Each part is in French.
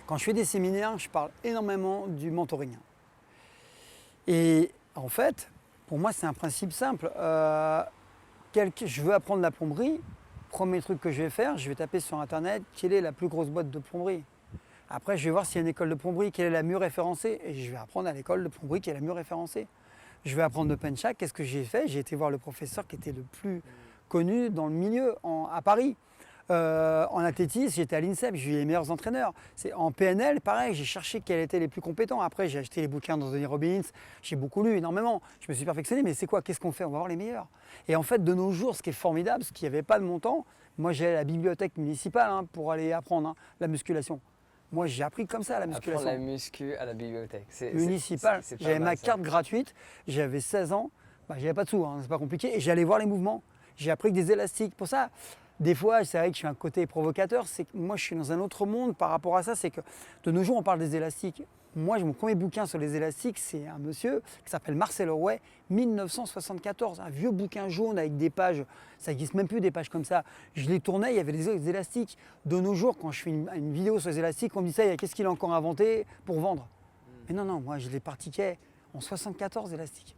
Quand je fais des séminaires, je parle énormément du mentoring. Et en fait, pour moi, c'est un principe simple. Je veux apprendre la plomberie. Premier truc que je vais faire, je vais taper sur Internet quelle est la plus grosse boîte de plomberie. Après, je vais voir s'il y a une école de plomberie, quelle est la mieux référencée. Et je vais apprendre à l'école de plomberie qui est la mieux référencée. Je vais apprendre de Penchak. Qu'est-ce que j'ai fait? J'ai été voir le professeur qui était le plus connu dans le milieu à Paris. En athlétisme, j'étais à l'INSEP, j'ai eu les meilleurs entraîneurs. En PNL, pareil, j'ai cherché quels étaient les plus compétents. Après, j'ai acheté les bouquins d'Anthony Robbins, j'ai beaucoup lu énormément. Je me suis perfectionné, mais c'est quoi? Qu'est-ce qu'on fait? On va voir les meilleurs. Et en fait, de nos jours, ce qui est formidable, ce qu'il n'y avait pas de mon temps, moi j'allais à la bibliothèque municipale pour aller apprendre la musculation. Moi, j'ai appris comme ça la musculation. Apprendre la muscu à la bibliothèque. Municipale. J'avais ma carte gratuite, j'avais 16 ans, j'avais pas de sous, c'est pas compliqué, et j'allais voir les mouvements. J'ai appris que des élastiques. Pour ça, des fois, c'est vrai que je suis un côté provocateur, c'est que moi je suis dans un autre monde par rapport à ça, c'est que de nos jours on parle des élastiques. Moi, mon premier bouquin sur les élastiques, c'est un monsieur qui s'appelle Marcel Arouet, 1974, un vieux bouquin jaune avec des pages, ça n'existe même plus des pages comme ça. Je les tournais, il y avait des élastiques. De nos jours, quand je fais une vidéo sur les élastiques, on me dit ça, qu'est-ce qu'il a encore inventé pour vendre? Mais non, moi je les pratiquais en 74 élastiques.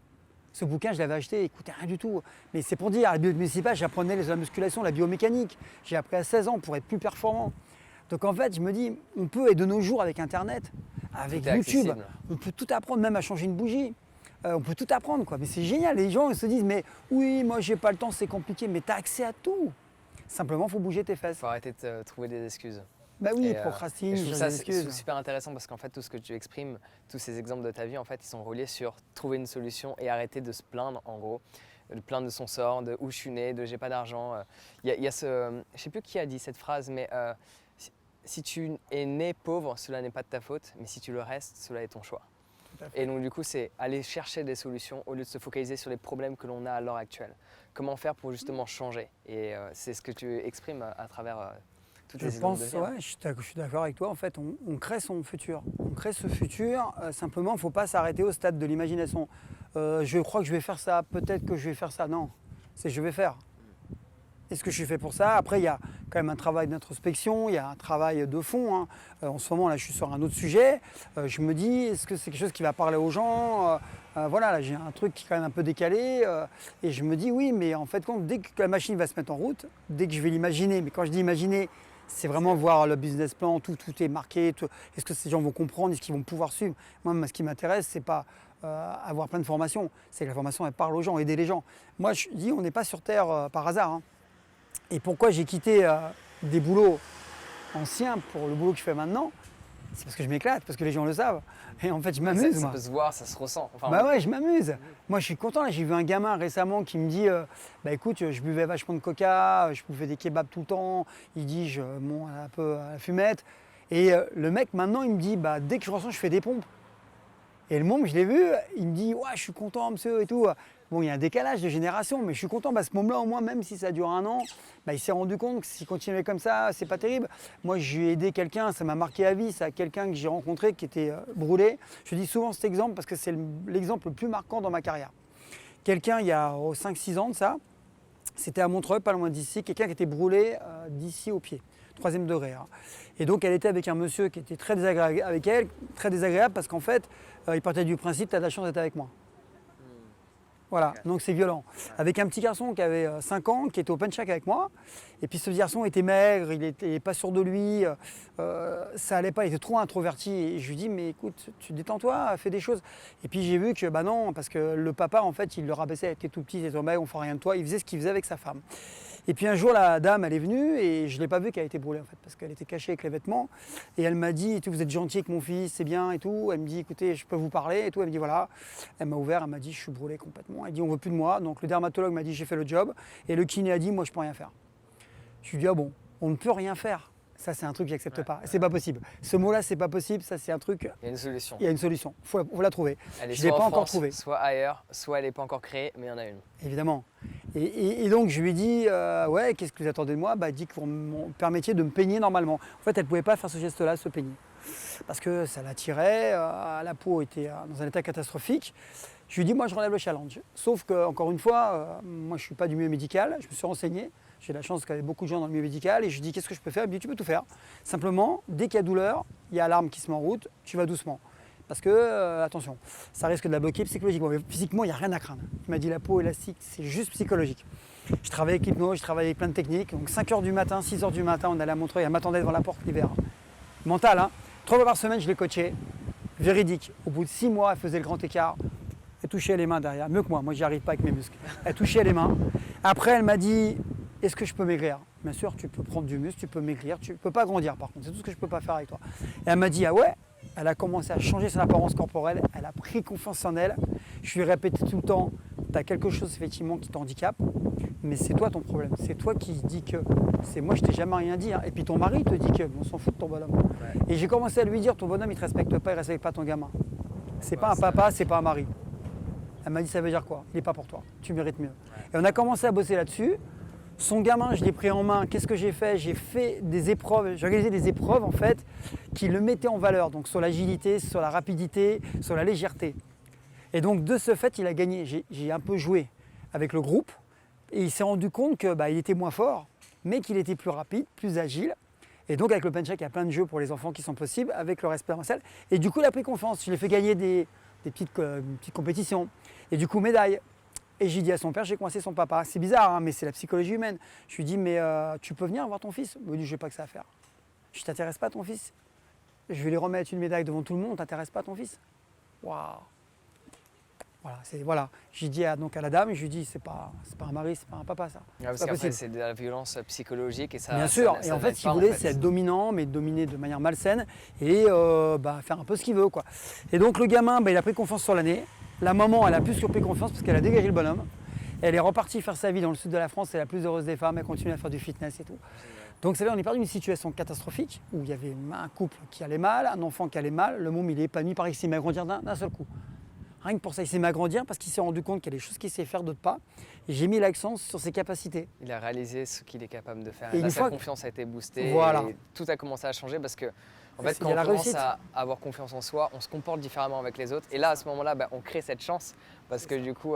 Ce bouquin, je l'avais acheté, il ne coûtait rien du tout. Mais c'est pour dire, à la bibliothèque municipale, j'apprenais la musculation, la biomécanique. J'ai appris à 16 ans pour être plus performant. Donc en fait, je me dis, on peut, et de nos jours avec Internet, avec YouTube, on peut tout apprendre, même à changer une bougie. On peut tout apprendre, quoi. Mais c'est génial. Les gens ils se disent, mais oui, moi j'ai pas le temps, c'est compliqué. Mais tu as accès à tout. Simplement, il faut bouger tes fesses. Il faut arrêter de trouver des excuses. Bah oui, procrastine, je trouve ça c'est super intéressant parce qu'en fait tout ce que tu exprimes, tous ces exemples de ta vie, en fait, ils sont reliés sur trouver une solution et arrêter de se plaindre, en gros, de plaindre de son sort, de où je suis né, de j'ai pas d'argent. Il y a je sais plus qui a dit cette phrase, mais si tu es né pauvre, cela n'est pas de ta faute, mais si tu le restes, cela est ton choix. Et donc du coup, c'est aller chercher des solutions au lieu de se focaliser sur les problèmes que l'on a à l'heure actuelle. Comment faire pour justement changer? Et c'est ce que tu exprimes à travers je pense, ouais, je suis d'accord avec toi. En fait, on crée son futur. On crée ce futur. Simplement, il ne faut pas s'arrêter au stade de l'imagination. Je crois que je vais faire ça. Peut-être que je vais faire ça. Non, c'est je vais faire. Est-ce que je suis fait pour ça? Après, il y a quand même un travail d'introspection, il y a un travail de fond. En ce moment, là, je suis sur un autre sujet. Je me dis, est-ce que c'est quelque chose qui va parler aux gens? Voilà, là, j'ai un truc qui est quand même un peu décalé. Et je me dis, oui, mais en fait, dès que la machine va se mettre en route, dès que je vais l'imaginer, mais quand je dis imaginer, c'est vraiment voir le business plan, tout est marqué. Est-ce que ces gens vont comprendre? Est-ce qu'ils vont pouvoir suivre? Moi, ce qui m'intéresse, c'est pas avoir plein de formations. C'est que la formation, elle parle aux gens, aider les gens. Moi, je dis, on n'est pas sur Terre par hasard. Et pourquoi j'ai quitté des boulots anciens pour le boulot que je fais maintenant? C'est parce que je m'éclate, parce que les gens le savent. Et en fait, je m'amuse. Ça peut se voir, ça se ressent. Ouais, je m'amuse. Moi, je suis content. Là, j'ai vu un gamin récemment qui me dit écoute, je buvais vachement de coca, je bouffais des kebabs tout le temps. Il dit, je monte un peu à la fumette. Et le mec, maintenant, il me dit dès que je ressens, je fais des pompes. Et le môme, je l'ai vu, il me dit ouais, je suis content, monsieur, et tout. Bon, il y a un décalage de génération, mais je suis content. Ce môme-là, au moins, même si ça dure un an, il s'est rendu compte que s'il continuait comme ça, c'est pas terrible. Moi, j'ai aidé quelqu'un, ça m'a marqué à vie. C'est quelqu'un que j'ai rencontré qui était brûlé. Je dis souvent cet exemple parce que c'est l'exemple le plus marquant dans ma carrière. Quelqu'un, il y a 5-6 ans de ça, c'était à Montreuil, pas loin d'ici, quelqu'un qui était brûlé d'ici au pied. 3e degré. Et donc elle était avec un monsieur qui était très désagréable avec elle, très désagréable parce qu'en fait, il partait du principe, tu as de la chance d'être avec moi. Voilà, okay. Donc c'est violent. Ouais. Avec un petit garçon qui avait 5 ans, qui était au Penchak avec moi, et puis ce garçon était maigre, il n'était pas sûr de lui, ça allait pas, il était trop introverti. Et je lui dis, mais écoute, tu détends-toi, fais des choses. Et puis j'ai vu que, non, parce que le papa, en fait, il le rabaissait, il était tout petit, il était maigre, on ne fera rien de toi, il faisait ce qu'il faisait avec sa femme. Et puis un jour, la dame, elle est venue et je ne l'ai pas vue qu'elle a été brûlée en fait, parce qu'elle était cachée avec les vêtements. Et elle m'a dit, vous êtes gentil avec mon fils, c'est bien et tout. Elle me dit, écoutez, je peux vous parler et tout. Elle me dit, voilà. Elle m'a ouvert, elle m'a dit, je suis brûlée complètement. Elle dit, on ne veut plus de moi. Donc le dermatologue m'a dit, j'ai fait le job. Et le kiné a dit, moi, je ne peux rien faire. Je lui ai dit, ah bon, on ne peut rien faire. Ça, c'est un truc que j'accepte pas. C'est pas possible. Ce mot-là, c'est pas possible. Ça, c'est un truc. Il y a une solution. Il y a une solution. Faut la trouver. Elle est je l'ai pas encore trouvée. Soit ailleurs, soit elle n'est pas encore créée, mais il y en a une. Évidemment. Et donc je lui ai dit, ouais, qu'est-ce que vous attendez de moi? Elle dit que vous me permettiez de me peigner normalement. En fait, elle ne pouvait pas faire ce geste-là, se peigner. Parce que ça l'attirait, la peau était dans un état catastrophique. Je lui ai dit, moi, je relève le challenge. Sauf que, encore une fois, moi, je ne suis pas du milieu médical. Je me suis renseigné. J'ai la chance qu'il y avait beaucoup de gens dans le milieu médical. Et je lui ai dit, qu'est-ce que je peux faire? Elle me dit, tu peux tout faire. Simplement, dès qu'il y a douleur, il il y a l'arme qui se met en route, tu vas doucement. Parce que, attention, ça risque de la bloquer psychologiquement. Mais physiquement, il n'y a rien à craindre. Il m'a dit la peau élastique, c'est juste psychologique. Je travaille avec l'hypnose, je travaille avec plein de techniques. Donc 5h du matin, 6h du matin, on allait à Montreuil, elle m'attendait devant la porte l'hiver. Mental, hein. 3 fois par semaine, je l'ai coachée. Véridique. Au bout de 6 mois, elle faisait le grand écart. Elle touchait les mains derrière. Mieux que moi, j'y arrive pas avec mes muscles. Elle touchait les mains. Après, elle m'a dit, est-ce que je peux maigrir? Bien sûr, tu peux prendre du muscle, tu peux maigrir, tu ne peux pas grandir par contre. C'est tout ce que je ne peux pas faire avec toi. Et elle m'a dit, ah ouais? Elle a commencé à changer son apparence corporelle, elle a pris confiance en elle. Je lui répétais tout le temps, tu as quelque chose effectivement qui t'handicape, mais c'est toi ton problème. C'est toi qui dis que c'est moi, je t'ai jamais rien dit. Hein. Et puis ton mari te dit qu'on s'en fout de ton bonhomme. Ouais. Et j'ai commencé à lui dire, ton bonhomme, il ne te respecte pas, il ne respecte pas ton gamin. C'est pas un papa, c'est pas un mari. Elle m'a dit, ça veut dire quoi? Il n'est pas pour toi, tu mérites mieux. Ouais. Et on a commencé à bosser là-dessus. Son gamin, je l'ai pris en main. Qu'est-ce que j'ai fait? J'ai fait des épreuves, j'ai organisé des épreuves en fait qui le mettaient en valeur, donc sur l'agilité, sur la rapidité, sur la légèreté. Et donc de ce fait, il a gagné. J'ai un peu joué avec le groupe et il s'est rendu compte qu'il était moins fort, mais qu'il était plus rapide, plus agile. Et donc avec le Pencheck, il y a plein de jeux pour les enfants qui sont possibles avec le respect martial. Et du coup, il a pris confiance. Je l'ai fait gagner des petites compétitions. Et du coup, médaille. Et j'ai dit à son père, j'ai coincé son papa. C'est bizarre, hein, mais c'est la psychologie humaine. Je lui dis, mais tu peux venir voir ton fils? Il me dit, je n'ai pas que ça à faire. Je ne t'intéresse pas à ton fils? Je vais lui remettre une médaille devant tout le monde, ne t'intéresse pas à ton fils? Waouh! Voilà. J'ai dit à la dame, je lui dis, c'est pas un mari, c'est pas un papa ça. Ouais, parce qu'après, c'est de la violence psychologique et ça. Bien sûr, ça et en fait, si vous voulez, c'est être dominant, mais dominer de manière malsaine et faire un peu ce qu'il veut, quoi. Et donc le gamin, il a pris confiance sur l'année. La maman, elle a plus que pris confiance parce qu'elle a dégagé le bonhomme. Elle est repartie faire sa vie dans le sud de la France, c'est la plus heureuse des femmes, elle continue à faire du fitness et tout. Donc vous savez, on est parti d'une situation catastrophique où il y avait un couple qui allait mal, un enfant qui allait mal, le môme il est épanoui, pareil, il s'est mis à grandir d'un seul coup. Rien que pour ça, il s'est mis à grandir parce qu'il s'est rendu compte qu'il y a des choses qu'il sait faire, d'autres pas. Et j'ai mis l'accent sur ses capacités. Il a réalisé ce qu'il est capable de faire. Et là, sa confiance a été boostée. Voilà. Et tout a commencé à changer parce que en fait, quand on commence à avoir confiance en soi, on se comporte différemment avec les autres. Et là, à ce moment-là, on crée cette chance parce que du coup,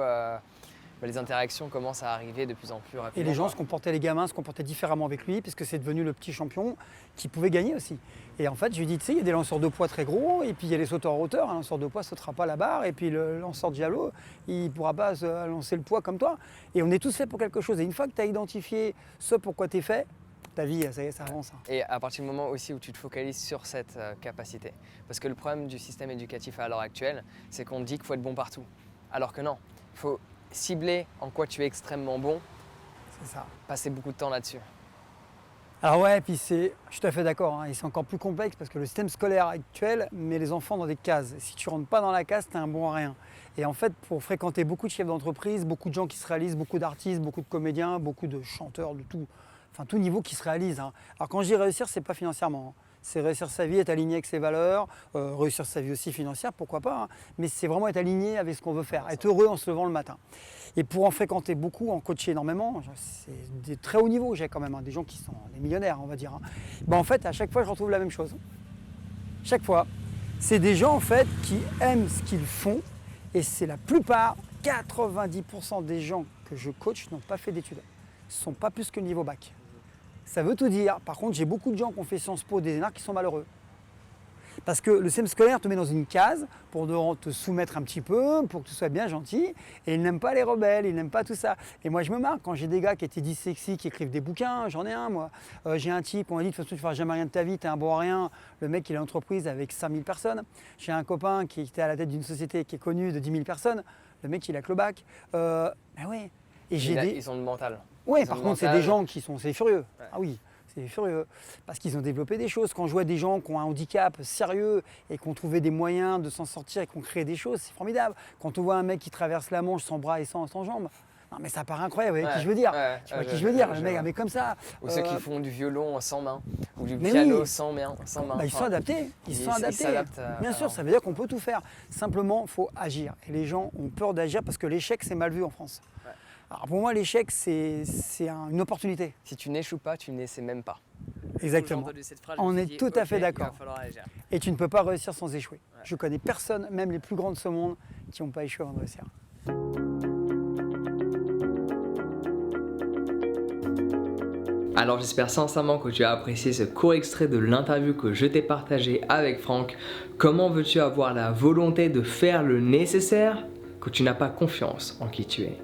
les interactions commencent à arriver de plus en plus rapidement. Et les gens les gamins se comportaient différemment avec lui puisque c'est devenu le petit champion qui pouvait gagner aussi. Et en fait, je lui dis, tu sais, il y a des lanceurs de poids très gros et puis il y a les sauteurs en hauteur. Un lanceur de poids ne sautera pas la barre et puis le lanceur de javelot, il ne pourra pas lancer le poids comme toi. Et on est tous faits pour quelque chose. Et une fois que tu as identifié ce pourquoi tu es fait, ta vie, ça y est, ça avance. Et à partir du moment aussi où tu te focalises sur cette capacité. Parce que le problème du système éducatif à l'heure actuelle, c'est qu'on dit qu'il faut être bon partout. Alors que non, il faut cibler en quoi tu es extrêmement bon. C'est ça. Passer beaucoup de temps là-dessus. Alors ouais, puis je suis tout à fait d'accord, hein, et c'est encore plus complexe parce que le système scolaire actuel met les enfants dans des cases. Si tu ne rentres pas dans la case, tu es un bon à rien. Et en fait, pour fréquenter beaucoup de chefs d'entreprise, beaucoup de gens qui se réalisent, beaucoup d'artistes, beaucoup de comédiens, beaucoup de chanteurs, de tout niveau qui se réalisent. Hein. Alors quand je dis réussir, c'est pas financièrement. Hein. C'est réussir sa vie, être aligné avec ses valeurs, réussir sa vie aussi financière, pourquoi pas. Hein. Mais c'est vraiment être aligné avec ce qu'on veut faire, être heureux en se levant le matin. Et pour en fréquenter beaucoup, en coacher énormément, c'est des très hauts niveaux, j'ai quand même, hein, des gens qui sont des millionnaires, on va dire. Hein. En fait, à chaque fois, je retrouve la même chose. Chaque fois, c'est des gens en fait qui aiment ce qu'ils font, et c'est la plupart, 90% des gens que je coach n'ont pas fait d'études, ne sont pas plus que niveau bac. Ça veut tout dire. Par contre, j'ai beaucoup de gens qui ont fait Sciences Po, des énarques qui sont malheureux. Parce que le système scolaire te met dans une case pour te soumettre un petit peu, pour que tu sois bien gentil. Et ils n'aiment pas les rebelles, ils n'aiment pas tout ça. Et moi, je me marre quand j'ai des gars qui étaient dyslexiques, qui écrivent des bouquins. J'en ai un, moi. J'ai un type, on m'a dit, de toute façon, tu ne feras jamais rien de ta vie, tu es un bon à rien. Le mec, il a une entreprise avec 5000 personnes. J'ai un copain qui était à la tête d'une société qui est connue de 10 000 personnes. Le mec, il a que le bac. Ouais. Et ils ont le mental. Oui, par contre, c'est des gens qui sont furieux. Ouais. Ah oui, c'est furieux. Parce qu'ils ont développé des choses. Quand je vois des gens qui ont un handicap sérieux et qui ont trouvé des moyens de s'en sortir et qui ont créé des choses, c'est formidable. Quand on voit un mec qui traverse la Manche sans bras et sans jambes, non mais ça paraît incroyable, vous voyez qui je veux dire. Tu vois qui je veux dire, le mec, mais comme ça. Ou ceux qui font du violon sans main, ou du piano sans main. Ils sont adaptés, ils sont adaptés. Bien sûr, ça veut dire qu'on peut tout faire. Simplement, il faut agir. Et les gens ont peur d'agir parce que l'échec, c'est mal vu en France. Ouais. Alors pour moi, l'échec, c'est une opportunité. Si tu n'échoues pas, tu n'essaies même pas. Exactement. On est tout à fait d'accord. Et tu ne peux pas réussir sans échouer. Ouais. Je connais personne, même les plus grands de ce monde, qui n'ont pas échoué avant de réussir. Alors j'espère sincèrement que tu as apprécié ce court extrait de l'interview que je t'ai partagé avec Franck. Comment veux-tu avoir la volonté de faire le nécessaire que tu n'as pas confiance en qui tu es?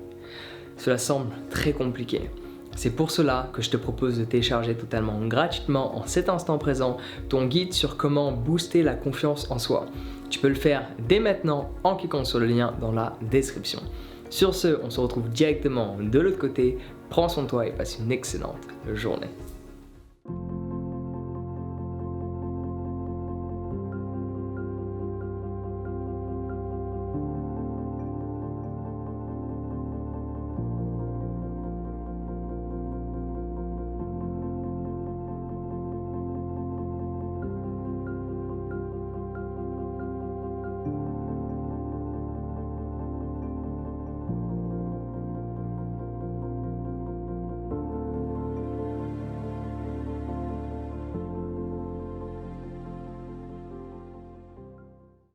Cela semble très compliqué. C'est pour cela que je te propose de télécharger totalement gratuitement en cet instant présent ton guide sur comment booster la confiance en soi. Tu peux le faire dès maintenant en cliquant sur le lien dans la description. Sur ce, on se retrouve directement de l'autre côté. Prends soin de toi et passe une excellente journée.